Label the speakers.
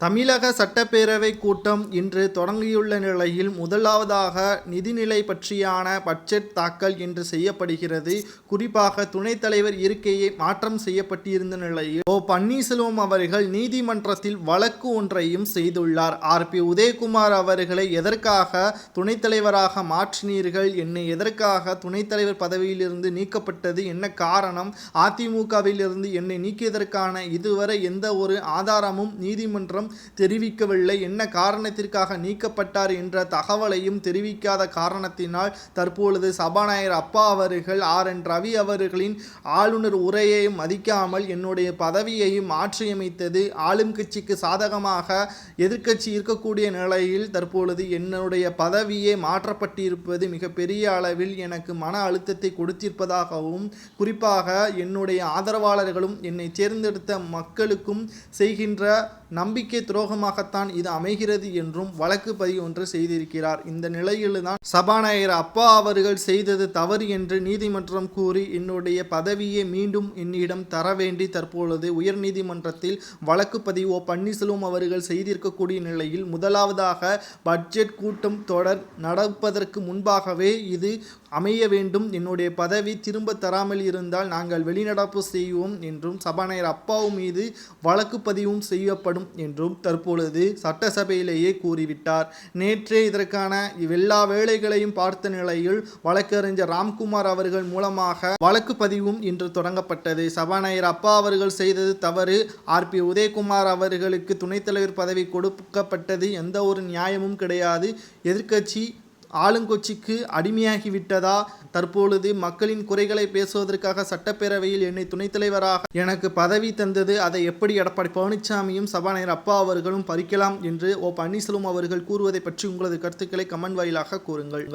Speaker 1: தமிழக சட்டப்பேரவை கூட்டம் இன்று தொடங்கியுள்ள நிலையில் முதலாவதாக நிதிநிலை பற்றியான பட்ஜெட் தாக்கல் இன்று செய்யப்படுகிறது. குறிப்பாக துணைத் தலைவர் இருக்கையை மாற்றம் செய்யப்பட்டிருந்த நிலையில் பன்னீர்செல்வம் அவர்கள் நீதிமன்றத்தில் வழக்கு ஒன்றையும் செய்துள்ளார். RP உதயகுமார் அவர்களை எதற்காக துணைத் தலைவராக மாற்றினீர்கள், என்னை எதற்காக துணைத் தலைவர் பதவியிலிருந்து நீக்கப்பட்டது, என்ன காரணம், அதிமுகவில் இருந்து என்னை நீக்கியதற்கான இதுவரை எந்த ஒரு ஆதாரமும் நீதிமன்றம் தெரிவிக்கவில்லை, என்ன காரணத்திற்காக நீக்கப்பட்டார் என்ற தகவலையும் தெரிவிக்காத காரணத்தினால் தற்பொழுது சபாநாயகர் அப்பா அவர்கள் RN ரவி அவர்களின் ஆளுநர் உரையை மதிக்காமல் என்னுடைய பதவியையும் மாற்றியமைத்தது ஆளும் கட்சிக்கு சாதகமாக எதிர்க்கட்சி இருக்கக்கூடிய நிலையில் தற்பொழுது என்னுடைய பதவியே மாற்றப்பட்டிருப்பது மிகப்பெரிய அளவில் எனக்கு மன அழுத்தத்தை கொடுத்திருப்பதாகவும், குறிப்பாக என்னுடைய ஆதரவாளர்களும் என்னை தேர்ந்தெடுத்த மக்களுக்கும் செய்கின்ற நம்பிக்கை துரோகமாகத்தான் இது அமைகிறது என்றும் வழக்கு பதிவு ஒன்று செய்திருக்கிறார். இந்த நிலையில்தான் சபாநாயகர் அப்பா அவர்கள் செய்தது தவறு என்று நீதிமன்றம் கூறி என்னுடைய பதவியை மீண்டும் என்னிடம் தர வேண்டி தற்பொழுது உயர்நீதிமன்றத்தில் வழக்கு பதிவு பன்னீர்செல்வம் அவர்கள் செய்திருக்கக்கூடிய நிலையில் முதலாவதாக பட்ஜெட் கூட்டம் தொடர் நடப்பதற்கு முன்பாகவே இது அமைய வேண்டும், என்னுடைய பதவி திரும்ப தராமல் இருந்தால் நாங்கள் வெளிநடப்பு செய்வோம் என்றும் சபாநாயகர் அப்பாவு மீது வழக்கு பதிவும் செய்யப்படும் என்றும் தற்பொழுது சட்டசபையிலேயே கூறிவிட்டார். நேற்றே இதற்கான எல்லா வேலைகளையும் பார்த்த நிலையில் வழக்கறிஞர் ராம்குமார் அவர்கள் மூலமாக வழக்கு பதிவும் இன்று தொடங்கப்பட்டது. சபாநாயகர் அப்பா அவர்கள் செய்தது தவறு, RP உதயகுமார் அவர்களுக்கு துணைத் தலைவர் பதவி கொடுக்கப்பட்டது எந்த ஒரு நியாயமும் கிடையாது, எதிர்க்கட்சி ஆளுங்கட்சிக்கு அடிமையாகிவிட்டதா, தற்பொழுது மக்களின் குறைகளை பேசுவதற்காக சட்டப்பேரவையில் என்னை துணைத் தலைவராக எனக்கு பதவி தந்தது, அதை எப்படி எடப்பாடி பழனிசாமியும் சபாநாயகர் அப்பா அவர்களும் பறிக்கலாம் என்று பன்னீர்செல்வம் அவர்கள் கூறுவதை பற்றி உங்களது கருத்துக்களை கமெண்ட் வாயிலாக கூறுங்கள்.